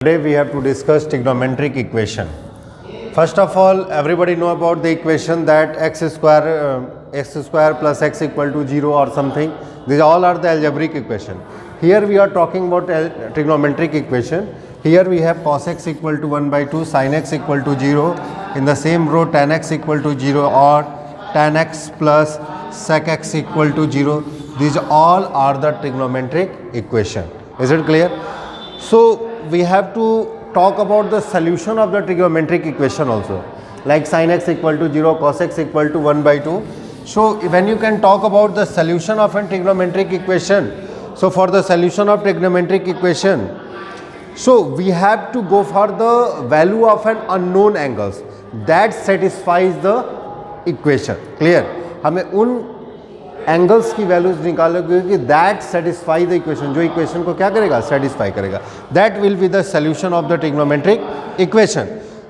Today we have to discuss trigonometric equation. First of all, everybody know about the equation that x square plus x equal to 0 or something. These all are the algebraic equation. Here we are talking about trigonometric equation. Here we have cos x equal to 1 by 2, sin x equal to 0. In the same row tan x equal to 0 or tan x plus sec x equal to 0. These all are the trigonometric equation. Is it clear? So we have to talk about the solution of the trigonometric equation also, like sin x equal to 0, cos x equal to 1 by 2. So when you can talk about the solution of a trigonometric equation, so for the solution of trigonometric equation, so we have to go for the value of an unknown angles that satisfies the equation. Clear? हमें उन angles की values निकालोगे कि that satisfy the equation, जो equation को क्या करेगा, satisfy करेगा. That will be the solution of the trigonometric equation.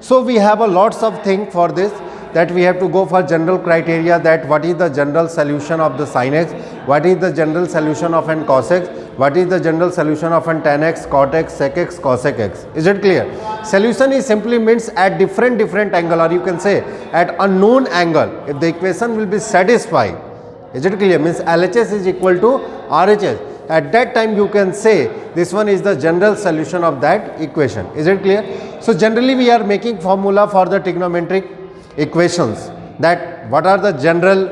So we have a lots of thing for this, that we have to go for general criteria, that what is the general solution of the sin x, what is the general solution of an cos x, what is the general solution of an tan x, cot x, sec x, cosec x. Is it clear? Solution is simply means at different angle, or you can say at unknown angle, if the equation will be satisfied. Is it clear? Means LHS is equal to RHS. At that time you can say this one is the general solution of that equation. Is it clear? So generally we are making formula for the trigonometric equations, that what are the general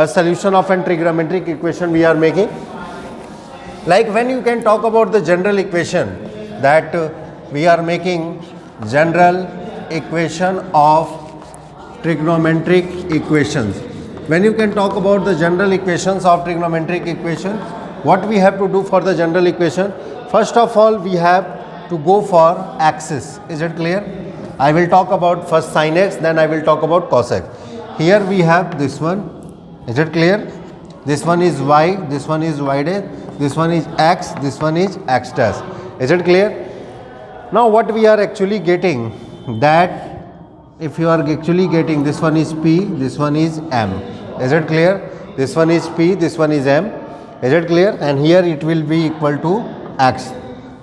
solution of an trigonometric equation we are making. Like when you can talk about the general equation, that we are making general equation of trigonometric equations. When you can talk about the general equations of trigonometric equation, what we have to do for the general equation? First of all, we have to go for axis. Is it clear? I will talk about first sin x, then I will talk about cos x. Here we have this one. Is it clear? This one is y, this one is y dash, this one is x, this one is x dash. Is it clear? Now what we are actually getting, that if you are actually getting, this one is p, this one is m. Is it clear? This one is p, this one is m. Is it clear? And here it will be equal to x.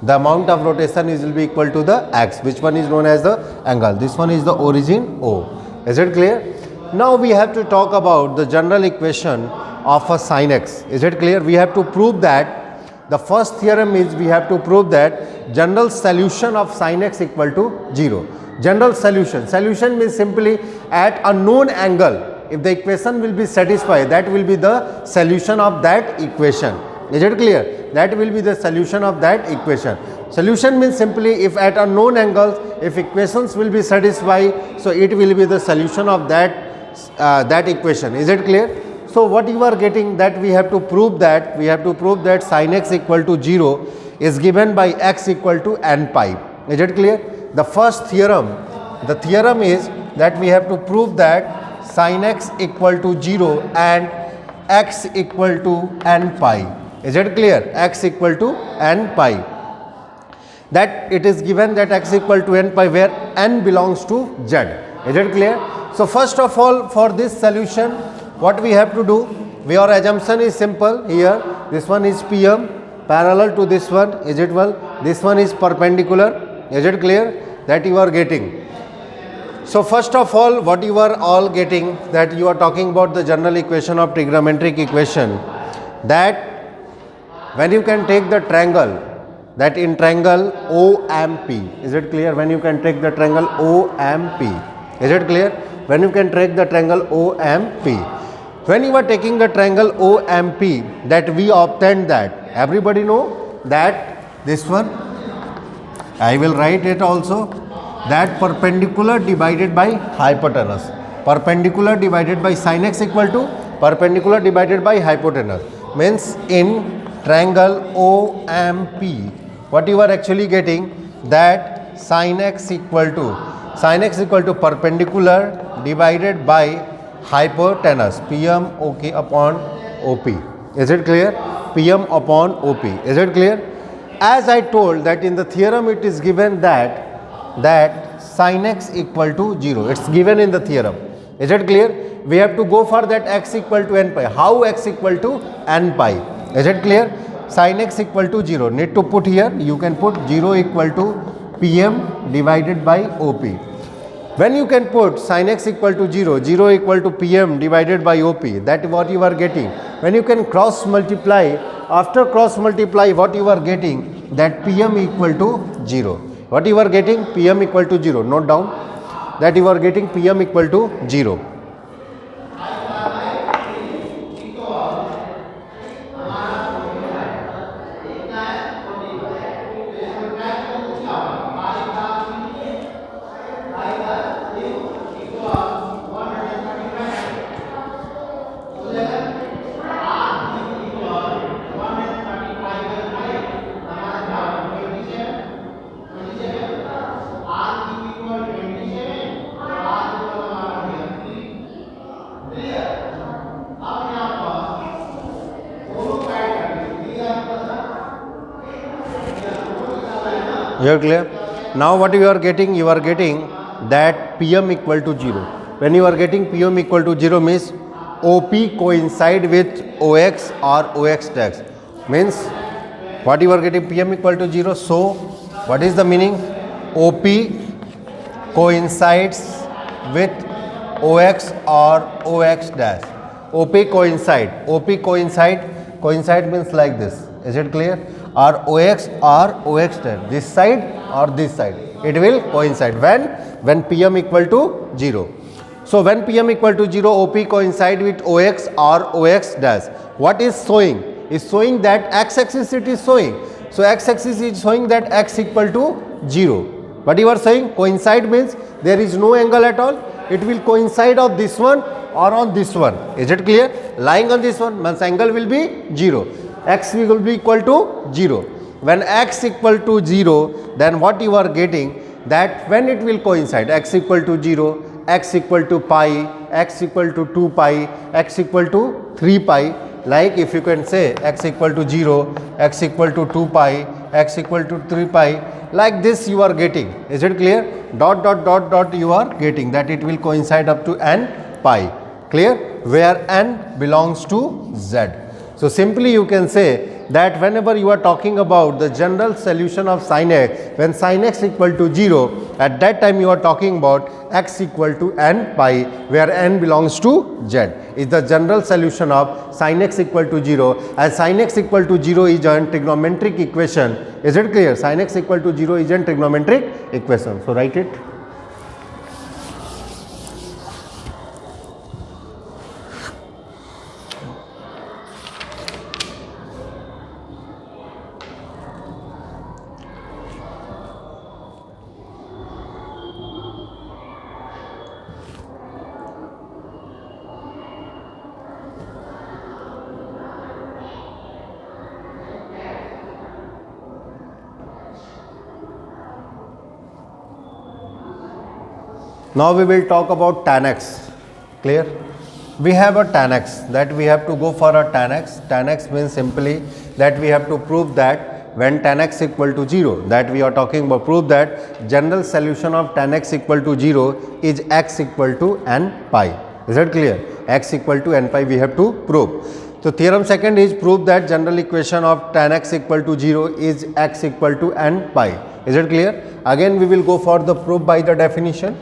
The amount of rotation will be equal to the x, which one is known as the angle. This one is the origin O. Is it clear? Now we have to talk about the general equation of a sin x. Is it clear? We have to prove that the first theorem is, we have to prove that general solution of sin x equal to 0. General solution. Solution means simply at a known angle, if the equation will be satisfied, that will be the solution of that equation. Is it clear? That will be the solution of that equation. Solution means simply if at unknown angles, if equations will be satisfied, so it will be the solution of that equation. Is it clear? So what you are getting, that we have to prove that, sin x equal to 0 is given by x equal to n pi. Is it clear? The first theorem, the theorem is that we have to prove that sin x equal to 0 and x equal to n pi. Is it clear? X equal to n pi. That it is given that x equal to n pi, where n belongs to z. Is it clear? So first of all, for this solution, what we have to do, our assumption is simple. Here this one is Pm parallel to this one. Is it well? This one is perpendicular. Is it clear? That you are getting. So first of all, what you are all getting, that you are talking about the general equation of trigonometric equation, that when you can take the triangle, that in triangle OMP. Is it clear? When you can take the triangle OMP. Is it clear? When you can take the triangle OMP. When you are taking the triangle OMP, that we obtained that. Everybody know that this one, I will write it also, that perpendicular divided by hypotenuse. Perpendicular divided by sin x equal to perpendicular divided by hypotenuse. Means in triangle OMP, what you are actually getting, that sin x equal to perpendicular divided by hypotenuse, PM OK upon OP. Is it clear? PM upon OP. Is it clear? As I told that in the theorem it is given that sin x equal to 0. It's given in the theorem. Is it clear? We have to go for that x equal to n pi. How x equal to n pi? Is it clear? Sin x equal to 0. Need to put here, you can put 0 equal to PM divided by OP. When you can put sin x equal to 0, 0 equal to PM divided by OP, that is what you are getting. When you can cross multiply, after cross multiply, what you are getting, that PM equal to 0. What you are getting? PM equal to 0. Note down that you are getting PM equal to 0. You are clear? Now what you are getting? You are getting that PM equal to 0. When you are getting PM equal to 0 means OP coincide with OX or OX dash. Means what you are getting? PM equal to 0. So what is the meaning? OP coincides with OX or OX dash. OP coincide. OP coincide. Coincide means like this. Is it clear? Or OX or OX dash. This side or this side. It will coincide. When PM equal to 0. So when PM equal to 0, OP coincide with OX or OX dash. What is showing? Is showing that x-axis it is showing. So x-axis is showing that x equal to 0. What you are saying? Coincide means there is no angle at all. It will coincide on this one or on this one. Is it clear? Lying on this one means angle will be 0. X will be equal to 0. When x equal to 0, then what you are getting? That when it will coincide, x equal to 0, x equal to pi, x equal to 2 pi, x equal to 3 pi. Like if you can say x equal to 0, x equal to 2 pi, x equal to 3 pi, like this you are getting. Is it clear? Dot dot dot dot you are getting that it will coincide up to n pi. Clear? Where n belongs to z. So simply you can say that whenever you are talking about the general solution of sin x, when sin x equal to 0, at that time you are talking about x equal to n pi, where n belongs to z. Is the general solution of sin x equal to 0, as sin x equal to 0 is a trigonometric equation. Is it clear? Sin x equal to 0 is a trigonometric equation. So write it. Now we will talk about tan x. Clear? We have a tan x, that we have to go for a tan x. Tan x means simply that we have to prove that when tan x equal to 0, that we are talking about, prove that general solution of tan x equal to 0 is x equal to n pi. Is that clear? X equal to n pi we have to prove. So theorem second is prove that general equation of tan x equal to 0 is x equal to n pi. Is it clear? Again we will go for the proof by the definition.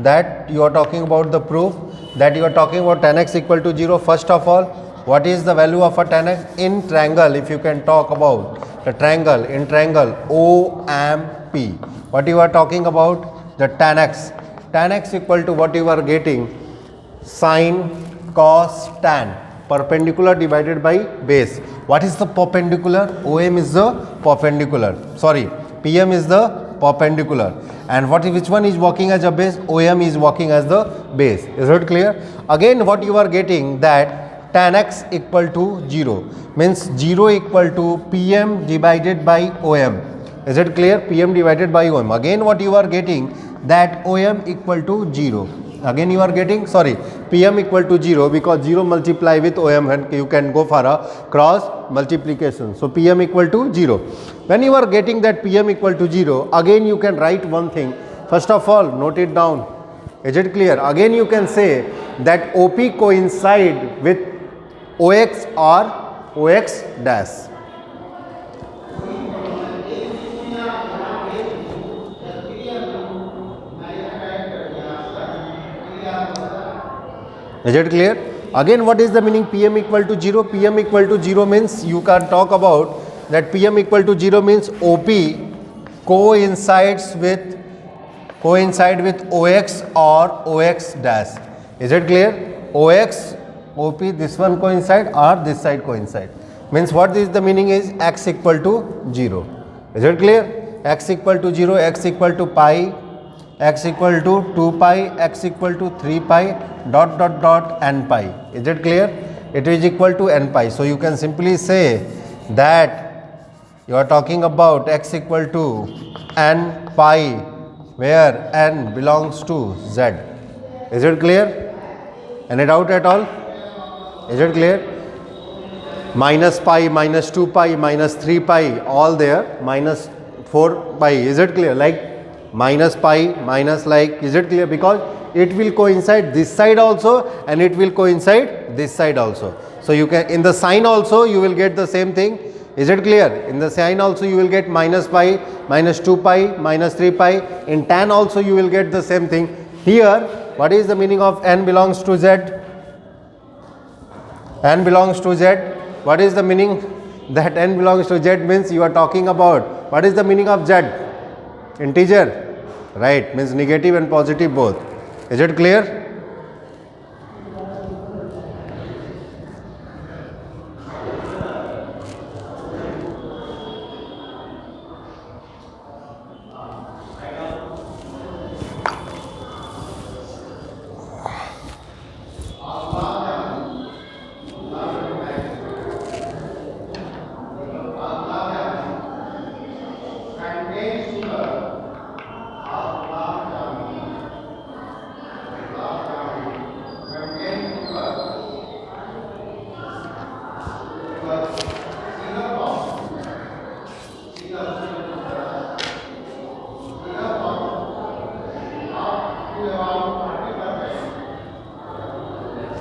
That you are talking about the proof, that you are talking about tan x equal to 0. First of all, what is the value of a tan x in triangle? If you can talk about the triangle, in triangle OMP, what you are talking about? The tan x. Tan x equal to what you are getting? Sine, cos, tan, perpendicular divided by base. What is the perpendicular? OM is the perpendicular. Sorry, PM is the perpendicular, and which one is working as a base? OM is working as the base. Is it clear? Again what you are getting, that tan x equal to 0 means 0 equal to PM divided by OM. Is it clear? PM divided by OM. Again what you are getting, that OM equal to 0. Again you are getting, sorry, PM equal to 0, because 0 multiply with OM and you can go for a cross multiplication. So PM equal to 0. When you are getting that PM equal to 0, again you can write one thing. First of all, note it down. Is it clear? Again you can say that OP coincide with OX or OX dash. Is it clear? Again, what is the meaning pm equal to 0? Pm equal to 0 means you can talk about that pm equal to 0 means OP coincides with OX or OX dash. Is it clear? OX, OP, this one coincide or this side coincide. Means what is the meaning is x equal to 0. Is it clear? X equal to 0, x equal to pi, x equal to 2 pi, x equal to 3 pi, dot dot dot n pi. Is it clear? It is equal to n pi. So you can simply say that you are talking about x equal to n pi where n belongs to z. Is it clear? Any doubt at all? Is it clear? Minus pi, minus 2 pi, minus 3 pi, all there, minus 4 pi. Is it clear? Like minus pi, minus like, is it clear? Because it will coincide this side also and it will coincide this side also. So you can, in the sign also you will get the same thing. Is it clear? In the sign also you will get minus pi, minus 2 pi, minus 3 pi. In tan also you will get the same thing. Here, what is the meaning of n belongs to z? N belongs to z. What is the meaning that n belongs to z means you are talking about, what is the meaning of z? Integer. Right, means negative and positive both. Is it clear?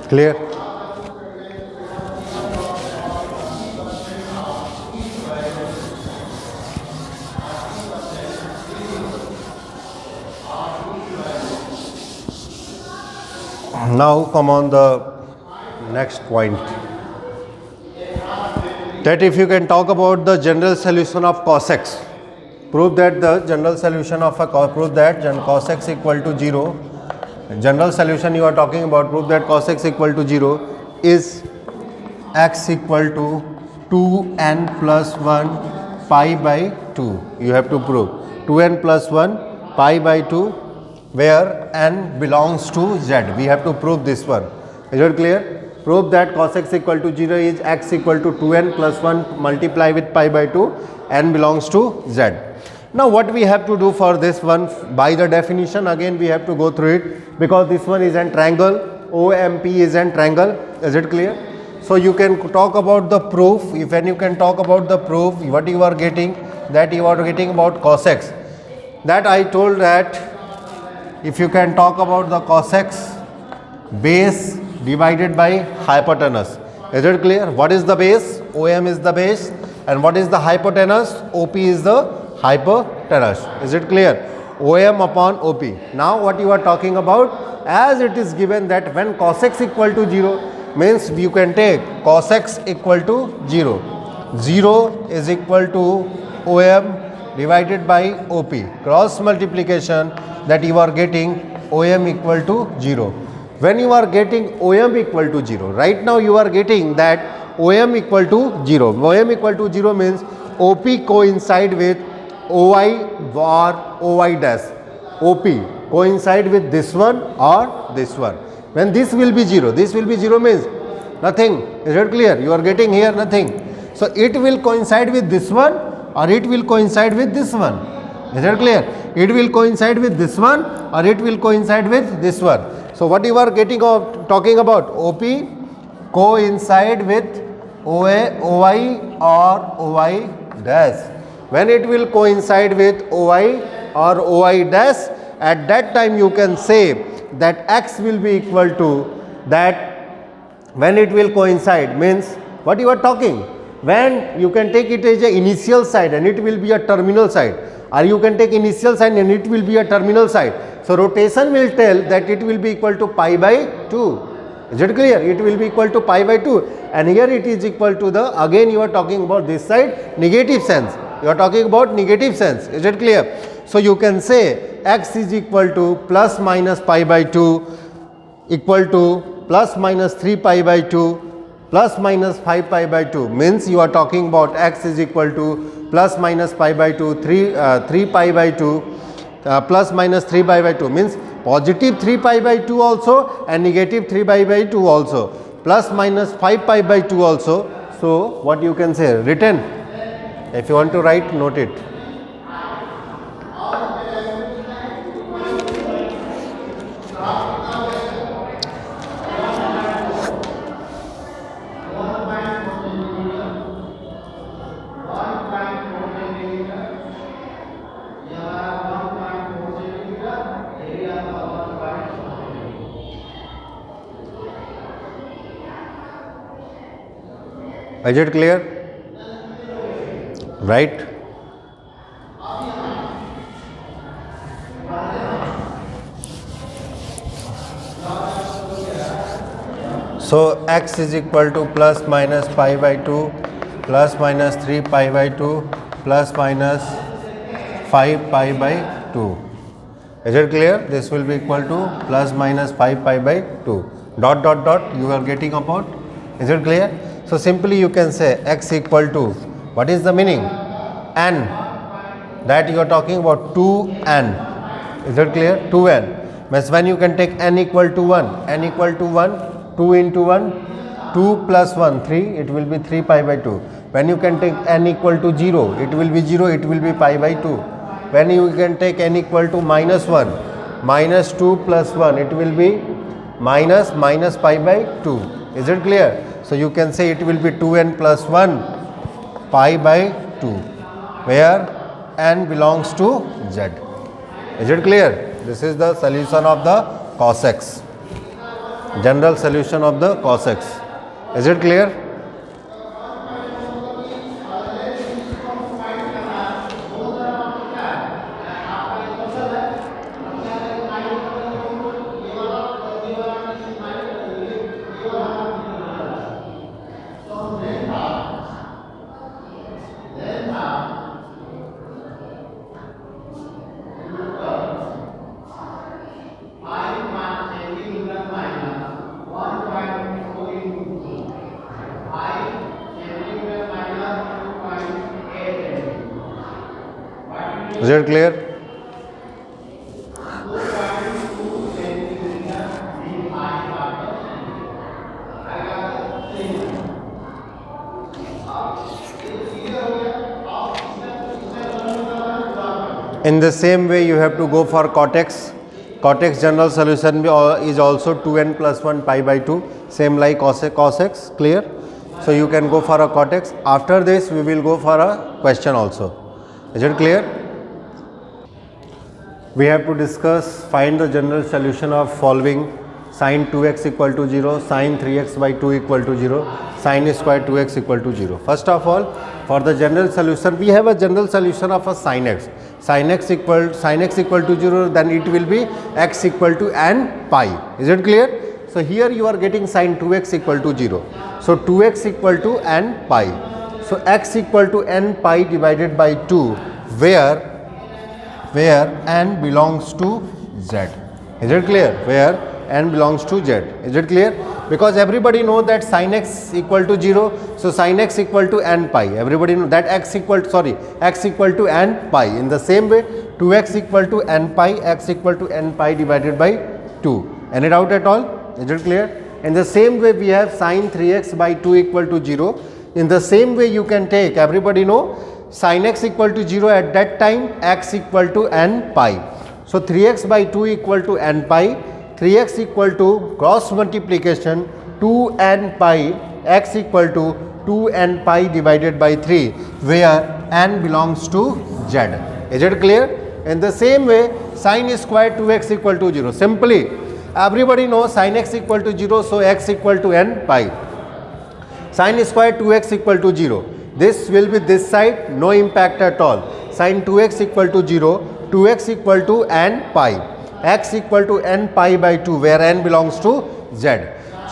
Clear? Now come on the next point, that if you can talk about the general solution of cos x, prove that the general solution of a prove that cos x equal to 0. General solution you are talking about, prove that cos x equal to 0 is x equal to 2n plus 1 pi by 2. You have to prove 2n plus 1 pi by 2 where n belongs to z. We have to prove this one. Is it clear? Prove that cos x equal to 0 is x equal to 2n plus 1 multiply with pi by 2, n belongs to z. Now what we have to do for this one, by the definition again we have to go through it, because this one is an triangle, OMP is an triangle. Is it clear? So you can talk about the proof. When you can talk about the proof, what you are getting, that you are getting about cos x, that I told that if you can talk about the cos x base divided by hypotenuse. Is it clear? What is the base? OM is the base, and what is the hypotenuse? OP is the hypotenuse. Is it clear? OM upon OP. Now what you are talking about, as it is given that when cos x equal to 0, means you can take cos x equal to 0. 0 is equal to OM divided by OP. Cross multiplication, that you are getting OM equal to 0. When you are getting OM equal to 0, right now you are getting that OM equal to 0. OM equal to 0 means OP coincide with OI or OI dash. OP coincide with this one or this one. When this will be 0, this will be 0 means nothing. Is it clear? You are getting here nothing. So it will coincide with this one or it will coincide with this one. Is it clear? It will coincide with this one or it will coincide with this one. So what you are getting of talking about, OP coincide with OI or OI dash. When it will coincide with OI or OI dash, at that time you can say that x will be equal to that. When it will coincide means what you are talking, when you can take it as an initial side and it will be a terminal side, or you can take initial side and it will be a terminal side. So rotation will tell that it will be equal to pi by 2. Is it clear? It will be equal to pi by 2, and here it is equal to the, again you are talking about this side negative sense. You are talking about negative sense. Is it clear? So you can say x is equal to plus minus pi by 2 equal to plus minus 3 pi by 2 plus minus 5 pi by 2, means you are talking about x is equal to plus minus pi by 2 3 pi by 2 plus minus 3 pi by 2, means positive 3 pi by 2 also and negative 3 pi by 2 also, plus minus 5 pi by 2 also. So what you can say, written, if you want to write, note it. Is it clear? Right? So x is equal to plus minus pi by 2 plus minus 3 pi by 2 plus minus 5 pi by 2. Is it clear? This will be equal to plus minus 5 pi by 2. Dot dot dot you are getting about. Is it clear? So simply you can say x equal to, what is the meaning? N, that you are talking about 2n. Is it clear? 2n. Means when you can take n equal to 1, n equal to 1, 2 into 1, 2 plus 1, 3, it will be 3 pi by 2. When you can take n equal to 0, it will be 0, it will be pi by 2. When you can take n equal to minus 1, minus 2 plus 1, it will be minus pi by 2. Is it clear? So you can say it will be 2n plus 1 pi by 2, where n belongs to z. Is it clear? This is the solution of the cos x, general solution of the cos x. Is it clear? Is it clear? In the same way you have to go for cot x. Cot x general solution is also 2n plus 1 pi by 2, same like cos x, clear? So you can go for a cot x. After this we will go for a question also. Is it clear? We have to discuss, find the general solution of following: sin 2x equal to 0, sin 3x by 2 equal to 0, sin square 2x equal to 0. First of all, for the general solution, we have a general solution of a sin x. Sin x equal to 0, then it will be x equal to n pi. Is it clear? So here you are getting sin 2x equal to 0. So 2x equal to n pi. So x equal to n pi divided by 2, where n belongs to z. Is it clear? Where n belongs to z. Is it clear? Because everybody know that sin x equal to 0, so sin x equal to n pi. Everybody know that x equal to n pi. In the same way, 2x equal to n pi, x equal to n pi divided by 2. Any doubt at all? Is it clear? In the same way, we have sin 3x by 2 equal to 0. In the same way, you can take, everybody know, sin x equal to 0 at that time, x equal to n pi. So 3x by 2 equal to n pi, 3x equal to cross multiplication 2n pi, x equal to 2n pi divided by 3, where n belongs to z. Is it clear? In the same way, sin square 2x equal to 0. Simply, everybody knows sin x equal to 0, so x equal to n pi. Sin square 2x equal to 0. This will be this side, no impact at all. Sin 2x equal to 0, 2x equal to n pi, x equal to n pi by 2, where n belongs to z.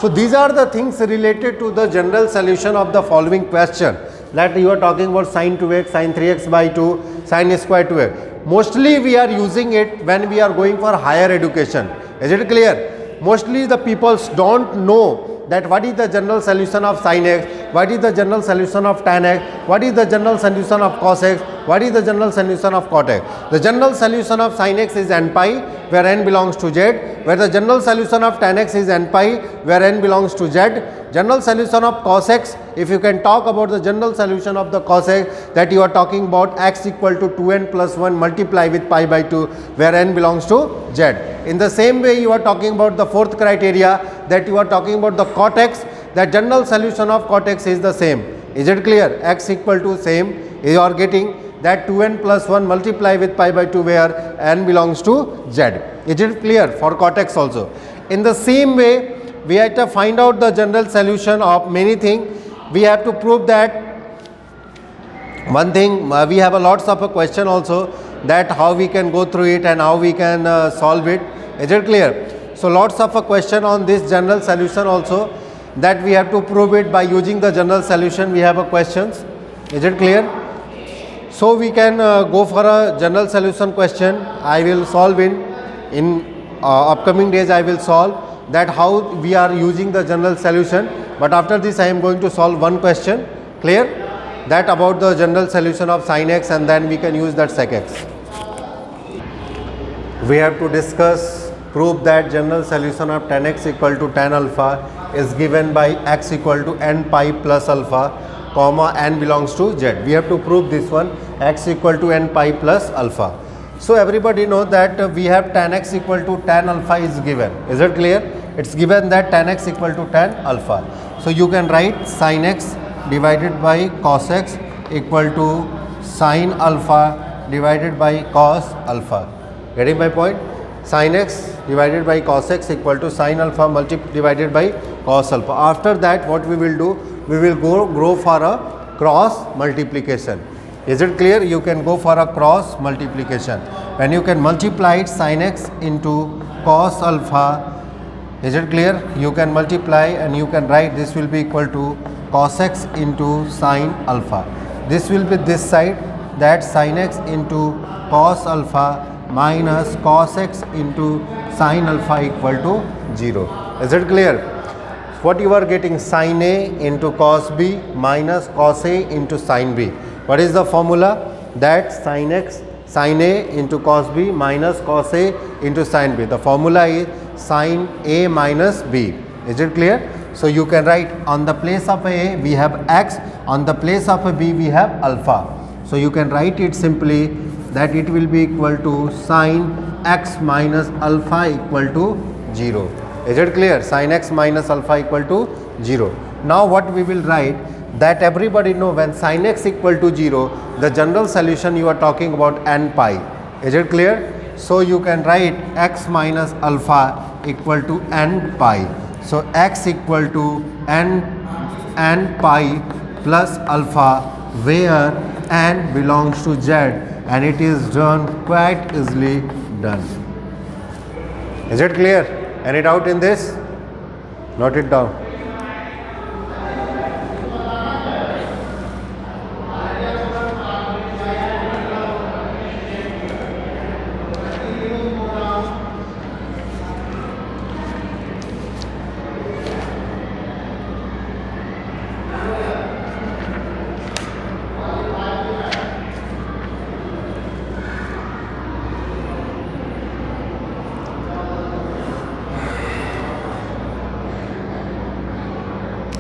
So these are the things related to the general solution of the following question, that you are talking about sin 2x, sin 3x by 2, sin square 2x. Mostly we are using it when we are going for higher education. Is it clear? Mostly the people don't know that what is the general solution of sin x, what is the general solution of tan x, what is the general solution of cos x, what is the general solution of cot x. The general solution of sin x is n pi, where n belongs to z, where the general solution of tan x is n pi, where n belongs to z. General solution of cos x, if you can talk about the general solution of the cos x, that you are talking about x equal to 2n plus 1 multiply with pi by 2, where n belongs to z. In the same way, you are talking about the fourth criteria, that you are talking about the cot x, the general solution of cot x is the same. Is it clear? X equal to same, you are getting that 2n plus 1 multiply with pi by 2, where n belongs to z. Is it clear? For cot x also. In the same way, we have to find out the general solution of many things. We have to prove that one thing, we have a lots of a question also, that how we can go through it and how we can solve it. Is it clear? So lots of a question on this general solution also, that we have to prove it by using the general solution. We have a questions. Is it clear? So we can go for a general solution question. I will solve in upcoming days. I will solve that how we are using the general solution. But after this, I am going to solve one question. Clear? That about the general solution of sin x, and then we can use that sec x. We have to discuss, prove that general solution of tan x equal to tan alpha is given by x equal to n pi plus alpha, comma n belongs to z. We have to prove this one, x equal to n pi plus alpha. So everybody know that we have tan x equal to tan alpha is given. Is it clear? It's given that tan x equal to tan alpha. So you can write sin x divided by cos x equal to sin alpha divided by cos alpha. Getting my point? Sin x divided by cos x equal to sin alpha divided by cos alpha. After that, what we will do? We will go for a cross multiplication. Is it clear? You can go for a cross multiplication. When you can multiply sin x into cos alpha, is it clear? You can multiply and you can write this will be equal to cos x into sin alpha. This will be this side, that sin x into cos alpha minus cos x into sin alpha equal to 0. Is it clear? What you are getting, sin A into cos B minus cos A into sin B. What is the formula? That sin x, sin A into cos B minus cos A into sin B. The formula is sin A minus B. Is it clear? So you can write on the place of A we have x, on the place of a B we have alpha. So you can write it simply that it will be equal to sin x minus alpha equal to 0. Is it clear? Sin x minus alpha equal to 0. Now what we will write, that everybody know when sin x equal to 0, the general solution you are talking about n pi. Is it clear? So you can write x minus alpha equal to n pi. So x equal to n pi plus alpha, where n belongs to z, and it is done quite easily done. Is it clear? Any doubt in this? Note it down.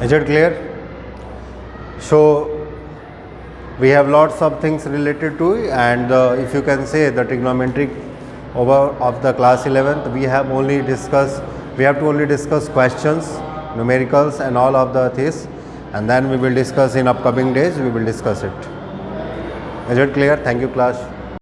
Is it clear? So we have lots of things related to it, and if you can say the trigonometric over of the class 11th, we have to only discuss questions, numericals and all of the things, and then we will discuss in upcoming days, we will discuss it. Is it clear? Thank you class.